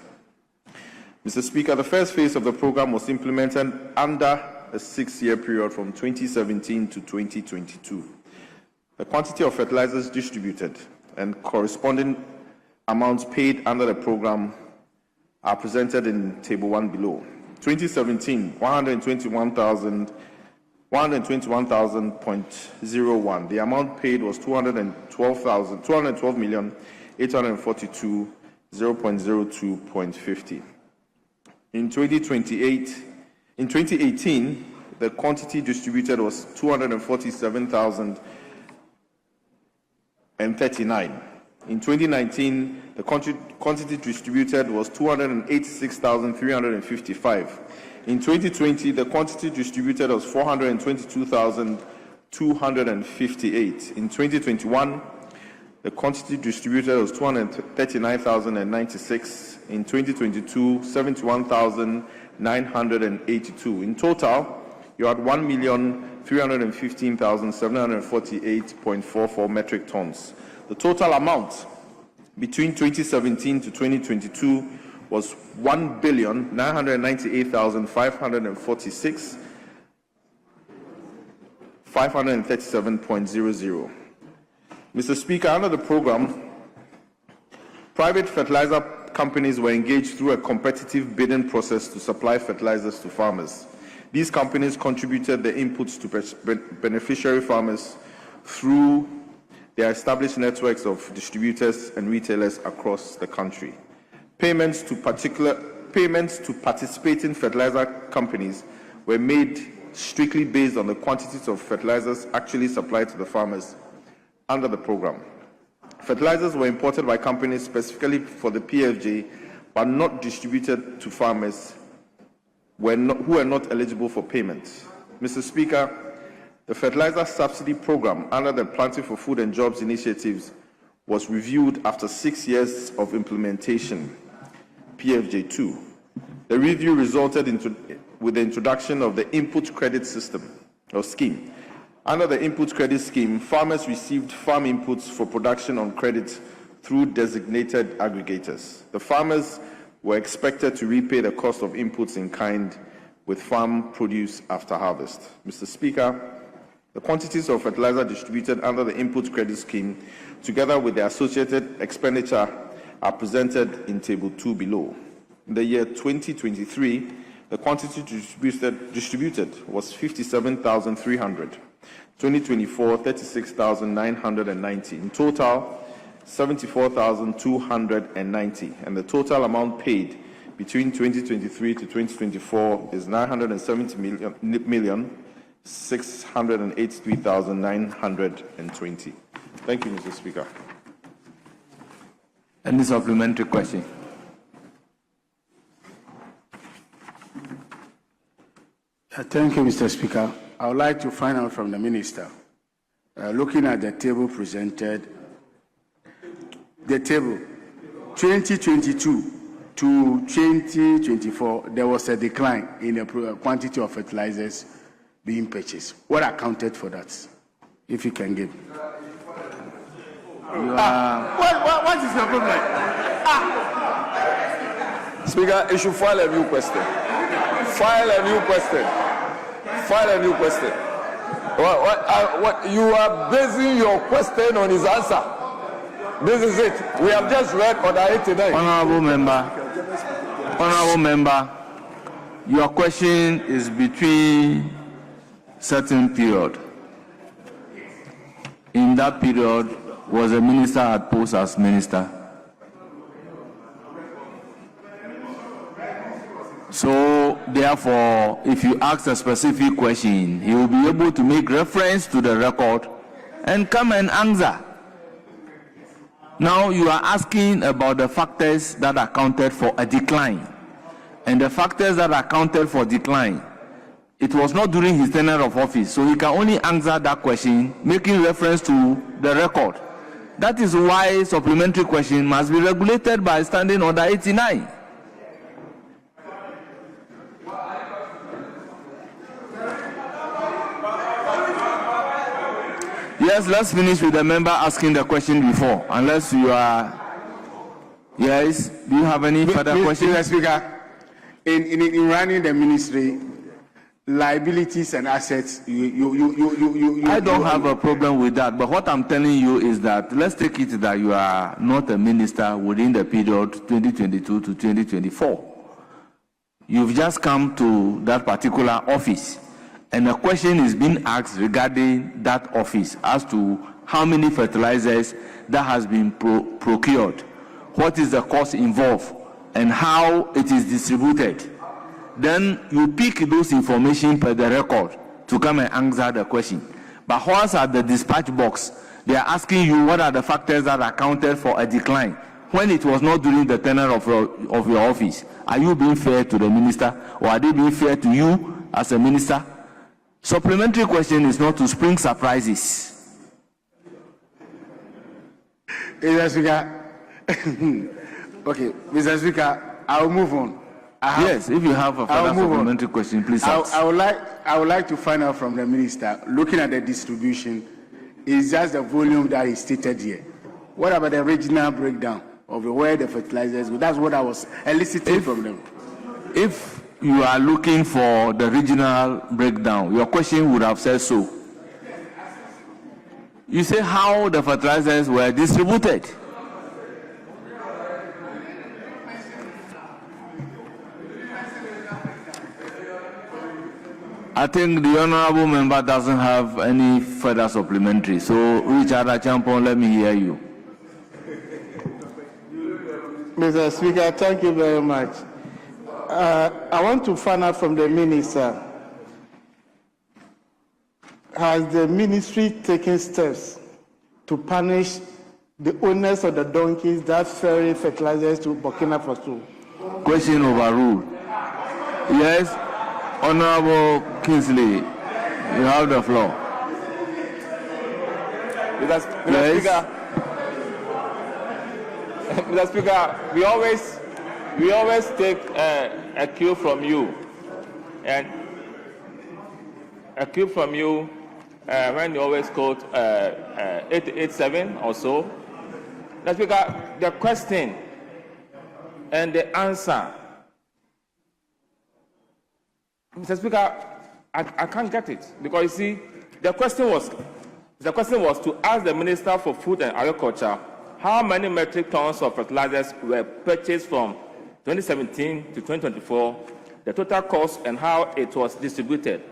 Mr. Speaker, the first phase of the program was implemented under a 6-year period from 2017 to 2022. The quantity of fertilizers distributed and corresponding amounts paid under the program are presented in Table 1 below. 2017, 121,000.01. The amount paid was 212,842,042.02.50. In 2018, the quantity distributed was 247,039. In 2019, the quantity distributed was 286,355. In 2020, the quantity distributed was 422,258. In 2021, the quantity distributed was 239,096. In 2022, 71,982. In total, you had 1,315,748.44 metric tons. The total amount between 2017 to 2022 was 1,998,537.00. Mr. Speaker, under the program, private fertilizer companies were engaged through a competitive bidding process to supply fertilizers to farmers. These companies contributed the inputs to beneficiary farmers through their established networks of distributors and retailers across the country. Payments to participating fertilizer companies were made strictly based on the quantities of fertilizers actually supplied to the farmers under the program. Fertilizers were imported by companies specifically for the PFJ, but not distributed to farmers who were not eligible for payment. Mr. Speaker, the fertilizer subsidy program under the Planting for Food and Jobs initiatives was reviewed after 6 years of implementation, PFJ2. The review resulted with the introduction of the input credit system or scheme. Under the input credit scheme, farmers received farm inputs for production on credit through designated aggregators. The farmers were expected to repay the cost of inputs in kind with farm produce after harvest. Mr. Speaker, The quantities of fertilizer distributed under the input credit scheme, together with the associated expenditure, are presented in Table 2 below. In the year 2023, the quantity distributed was 57,300. 2024, 36,990. In total, 74,290. And the total amount paid between 2023 to 2024 is 970,683,920. Thank you, Mr. Speaker. Any supplementary question? Thank you, Mr. Speaker. I would like to find out from the Minister, looking at the table presented, the table 2022 to 2024, there was a decline in the quantity of fertilizers being purchased. What accounted for that, if you can give? What is the problem? Speaker, you should file a new question. File a new question. File a new question. You are basing your question on his answer. This is it. We have just read order 89. Honorable member, your question is between certain period. In that period, was a minister at post as minister. So, therefore, if you ask a specific question, he will be able to make reference to the record and come and answer. Now, you are asking about the factors that accounted for a decline. And the factors that accounted for decline, it was not during his tenure of office, so he can only answer that question, making reference to the record. That is why supplementary question must be regulated by Standing Order 89. Yes, let's finish with the member asking the question before, unless you are... Yes, do you have any further questions? Mr. Speaker, in running the ministry, liabilities and assets, I don't have a problem with that, but what I'm telling you is that let's take it that you are not a minister within the period 2022 to 2024. You've just come to that particular office, and a question is being asked regarding that office as to how many fertilizers that has been procured, what is the cost involved, and how it is distributed. Then you pick those information per the record to come and answer the question. But once at the dispatch box, they are asking you what are the factors that accounted for a decline when it was not during the tenure of your office. Are you being fair to the minister, or are they being fair to you as a minister? Supplementary question is not to spring surprises. Mr. Speaker, okay, Mr. Speaker, I'll move on. Yes, if you have a further supplementary question, please ask. I would like to find out from the minister, looking at the distribution, is just the volume that is stated here. What about the regional breakdown of where the fertilizers go? That's what I was eliciting from them. If you are looking for the regional breakdown, your question would have said so. You say how the fertilizers were distributed. I think the honorable member doesn't have any further supplementary. So, Richard Achampon, let me hear you. Mr. Speaker, thank you very much. I want to find out from the minister, has the ministry taken steps to punish the owners of the donkeys that ferry fertilizers to Burkina Faso? Question overruled. Yes, Honorable Kingsley, you have the floor. Mr. Speaker, we always take a cue from you, and a cue from you when you always quote 887 or so. Mr. Speaker, the question and the answer. Mr. Speaker, I can't get it, because you see, The question was to ask the Minister for Food and Agriculture how many metric tons of fertilizers were purchased from 2017 to 2024, the total cost, and how it was distributed.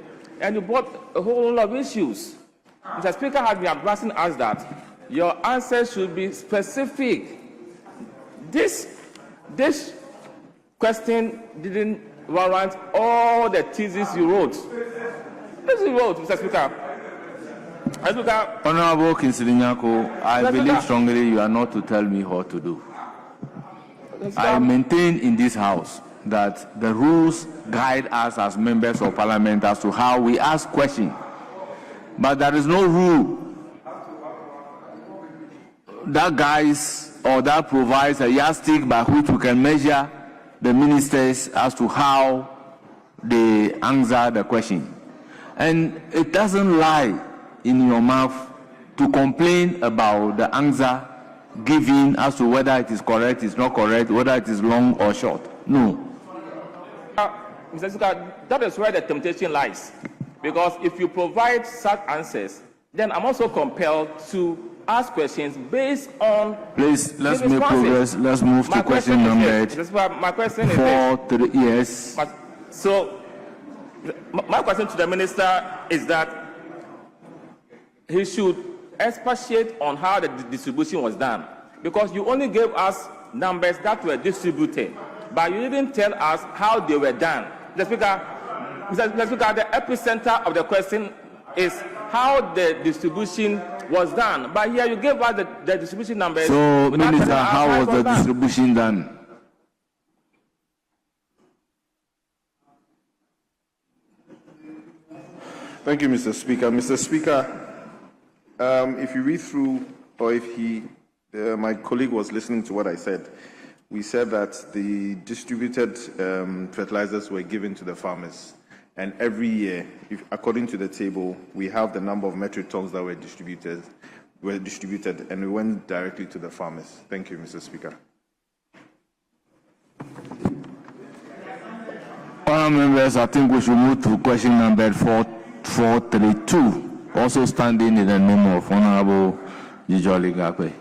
And you brought a whole lot of issues. Mr. Speaker has been advising us that your answers should be specific. This question didn't warrant all the theses you wrote. This is wrote, Mr. Speaker. Honorable Kinsidinyako, I believe strongly you are not to tell me what to do. I maintain in this House that the rules guide us as members of Parliament as to how we ask questions. But there is no rule that guides or that provides a yardstick by which we can measure the ministers as to how they answer the question. And it doesn't lie in your mouth to complain about the answer given as to whether it is correct, it's not correct, whether it is long or short. No. Mr. Speaker, that is where the temptation lies. Because if you provide such answers, then I'm also compelled to ask questions based on. Please, let's make progress. Let's move to question number 4. My question is yes. So, my question to the minister is that he should expatiate on how the distribution was done, because you only gave us numbers that were distributed, but you didn't tell us how they were done. Mr. Speaker, the epicenter of the question is how the distribution was done. But here you gave us the distribution numbers. So, Minister, how was the distribution done? Thank you, Mr. Speaker. Mr. Speaker, if you read through, or if my colleague was listening to what I said, we said that the distributed fertilizers were given to the farmers. And every year, according to the table, we have the number of metric tons that were distributed, and we went directly to the farmers. Thank you, Mr. Speaker. Honourable members, I think we should move to question number 432, also standing in the name of Honourable Jijoli Gakwe.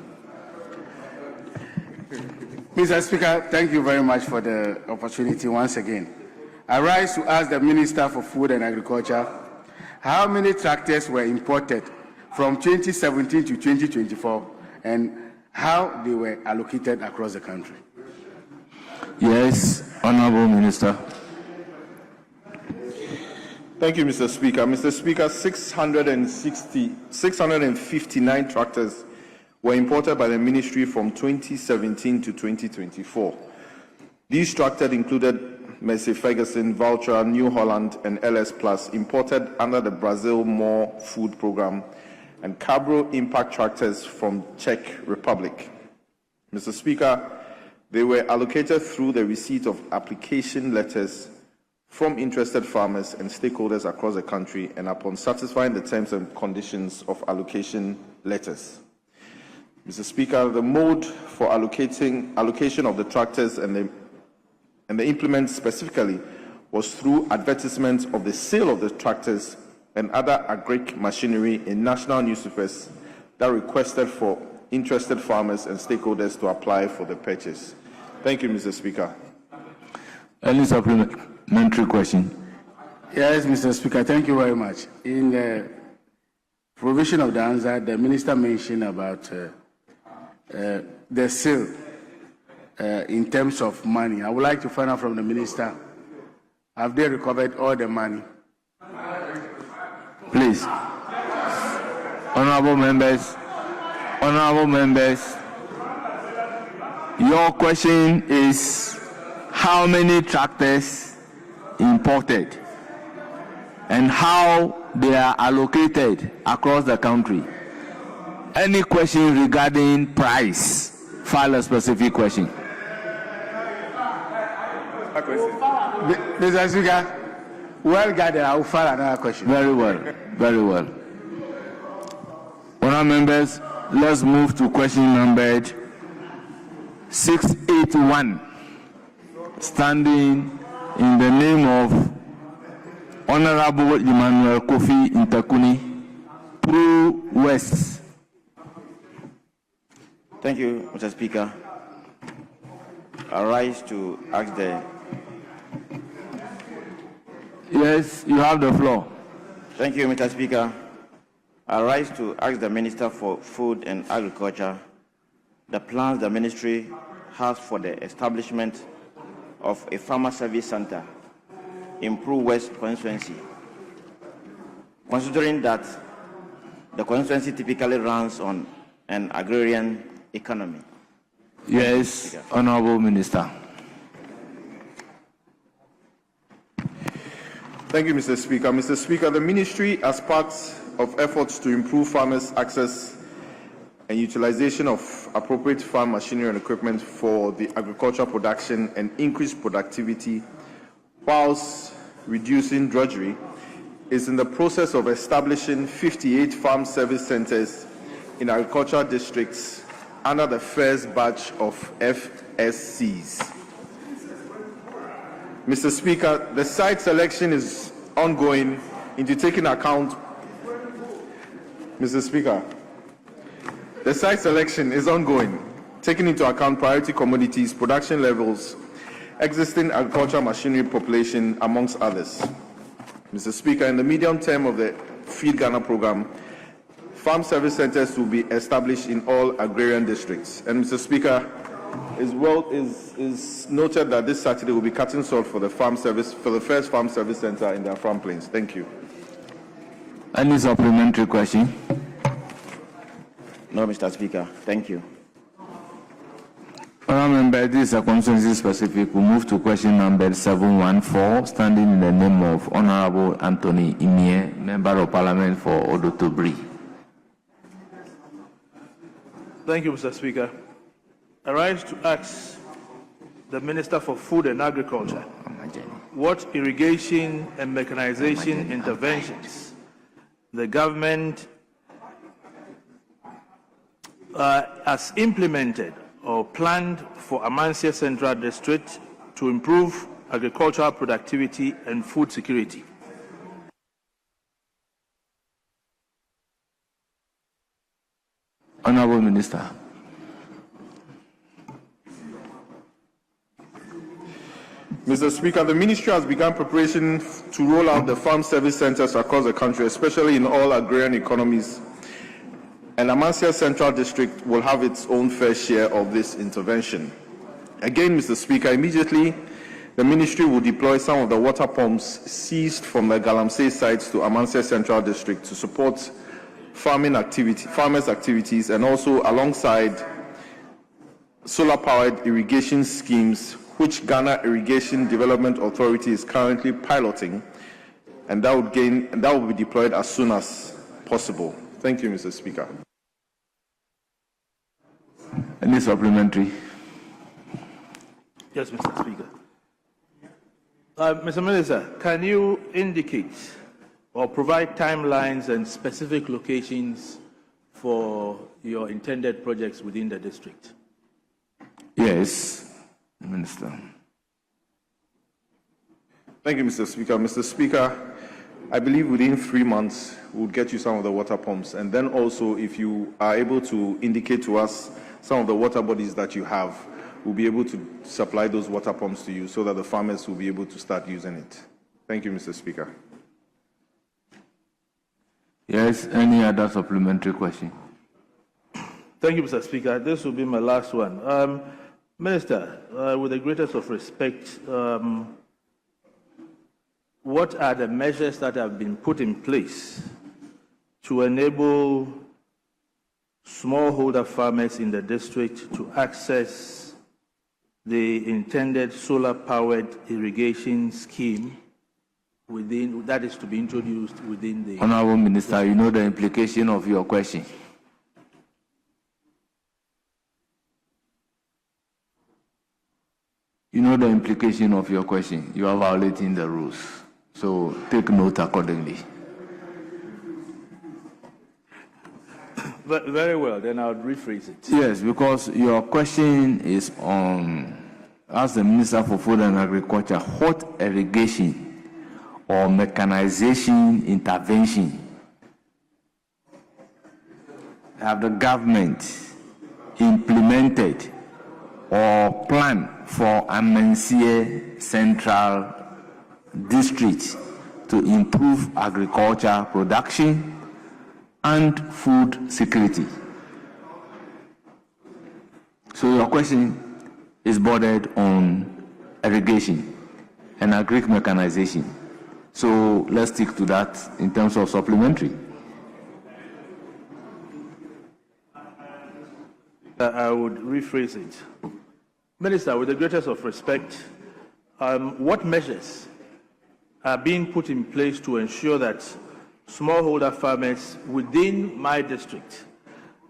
Mr. Speaker, thank you very much for the opportunity once again. I rise to ask the Minister for Food and Agriculture how many tractors were imported from 2017 to 2024 and how they were allocated across the country. Yes, Honourable Minister. Thank you, Mr. Speaker. Mr. Speaker, 659 tractors were imported by the ministry from 2017 to 2024. These tractors included Mercy Ferguson, Vulture, New Holland, and LS Plus, imported under the Brazil More Food Program, and Cabro Impact tractors from Czech Republic. Mr. Speaker, they were allocated through the receipt of application letters from interested farmers and stakeholders across the country, and upon satisfying the terms and conditions of allocation letters. Mr. Speaker, the mode for allocation of the tractors and the implements specifically was through advertisements of the sale of the tractors and other Agric machinery in national newspapers that requested for interested farmers and stakeholders to apply for the purchase. Thank you, Mr. Speaker. Any supplementary question? Yes, Mr. Speaker, thank you very much. In the provision of the answer, the minister mentioned about the sale in terms of money. I would like to find out from the minister, have they recovered all the money? Please. Honourable members, your question is how many tractors imported and how they are allocated across the country. Any question regarding price, file a specific question. Mr. Speaker, well gathered, I will file another question. Very well, very well. Honourable members, let's move to question number 681, standing in the name of Honourable Emmanuel Kofi Ntakuni. pro-West. Thank you, Mr. Speaker. I rise to ask the... Yes, you have the floor. Thank you, Mr. Speaker. I rise to ask the Minister for Food and Agriculture the plans the ministry has for the establishment of a farmer service center in Pro-West constituency, considering that the constituency typically runs on an agrarian economy. Yes, Honorable Minister. Thank you, Mr. Speaker. Mr. Speaker, the ministry, as part of efforts to improve farmers' access and utilization of appropriate farm machinery and equipment for the agricultural production and increase productivity whilst reducing drudgery, is in the process of establishing 58 farm service centers in agricultural districts under the first batch of FSCs. Mr. Speaker, the site selection is ongoing into taking account. Mr. Speaker, the site selection is ongoing, taking into account priority commodities, production levels, existing agricultural machinery population, amongst others. Mr. Speaker, in the medium term of the Feed Ghana program, farm service centers will be established in all agrarian districts. And Mr. Speaker, is noted that this Saturday will be cutting salt for the first farm service center in the Afram Plains. Thank you. Any supplementary question? No, Mr. Speaker. Thank you. Honourable Member, this is a constituency specific. We move to question number 714, standing in the name of Honourable Anthony Imie, Member of Parliament for Addo Tobri. Thank you, Mr. Speaker. I rise to ask the Minister for Food and Agriculture what irrigation and mechanization interventions the government has implemented or planned for Amansia Central District to improve agricultural productivity and food security. Honourable Minister. Mr. Speaker, the ministry has begun preparation to roll out the farm service centers across the country, especially in all agrarian economies. And Amansia Central District will have its own fair share of this intervention. Again, Mr. Speaker, immediately the ministry will deploy some of the water pumps seized from the Galamsey sites to Amansia Central District to support farmers' activities, and also alongside solar-powered irrigation schemes, which Ghana Irrigation Development Authority is currently piloting, and that will be deployed as soon as possible. Thank you, Mr. Speaker. Any supplementary? Yes, Mr. Speaker. Mr. Minister, can you indicate or provide timelines and specific locations for your intended projects within the district? Yes, Minister. Thank you, Mr. Speaker. Mr. Speaker, I believe within 3 months we'll get you some of the water pumps, and then also if you are able to indicate to us some of the water bodies that you have, we'll be able to supply those water pumps to you so that the farmers will be able to start using it. Thank you, Mr. Speaker. Yes, any other supplementary question? Thank you, Mr. Speaker. This will be my last one. Minister, with the greatest of respect, what are the measures that have been put in place to enable smallholder farmers in the district to access the intended solar-powered irrigation scheme that is to be introduced within the... Honourable Minister, you know the implication of your question. You know the implication of your question. You are violating the rules. So take note accordingly. Very well, then I'll rephrase it. Yes, because your question is on, as the Minister for Food and Agriculture, what irrigation or mechanization intervention have the government implemented or planned for Amensie Central District to improve agriculture production and food security? So your question is bordered on irrigation and Agric mechanization. So let's stick to that in terms of supplementary. I would rephrase it. Minister, with the greatest of respect, what measures are being put in place to ensure that smallholder farmers within my district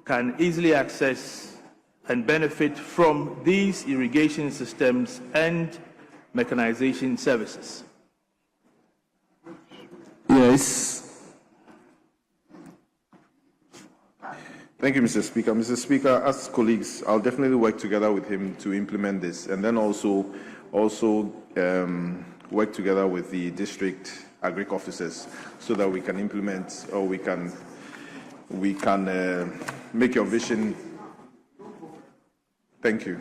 can easily access and benefit from these irrigation systems and mechanization services? Yes. Thank you, Mr. Speaker. Mr. Speaker, as colleagues, I'll definitely work together with him to implement this, and then also work together with the district Agric officers so that we can implement, or we can make your vision. Thank you.